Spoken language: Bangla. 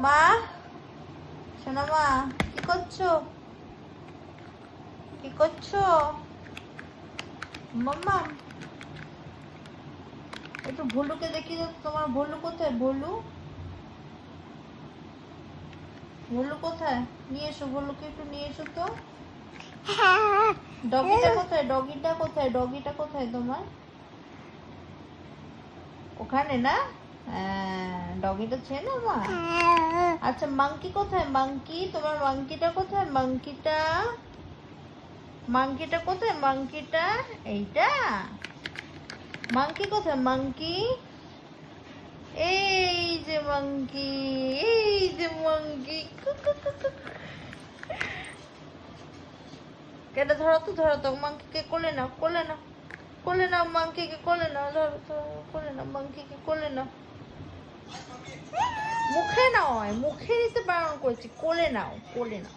মা, শোনো মা, কি করছো? কি করছো মাম্মা? একটু ভুলুকে দেখি তো, তোমার ভুলু কোথায়? ভুলু, ভুলু কোথায়? নিয়ে এসো, ভুলুকে একটু নিয়ে এসো তো। ডগিটা কোথায়? ডগিটা কোথায়? ডগিটা কোথায় তোমার? ওখানে না? হ্যাঁ, ডগিটা চেনো মা? আচ্ছা, মাংকি কোথায়? মাংকি, তোমার মাংকিটা কোথায়? মাংকিটা, মাংকিটা কোথায়? মাংকিটা এইটা। মাংকি কোথায়? মাংকি, এই যে মাংকি, এই যে মাংকি। কেটে ধরো তো, ধরো তো মাংকিকে, কোলে নাও, কোলে নাও, কোলে নাও মাংকিকে, কোলে নাও, ধরো তো, কোলে নাও মাংকিকে, কোলে নাও। মুখে নয়, মুখে নিতে বারণ করেছি, কোলে নাও, কোলে নাও।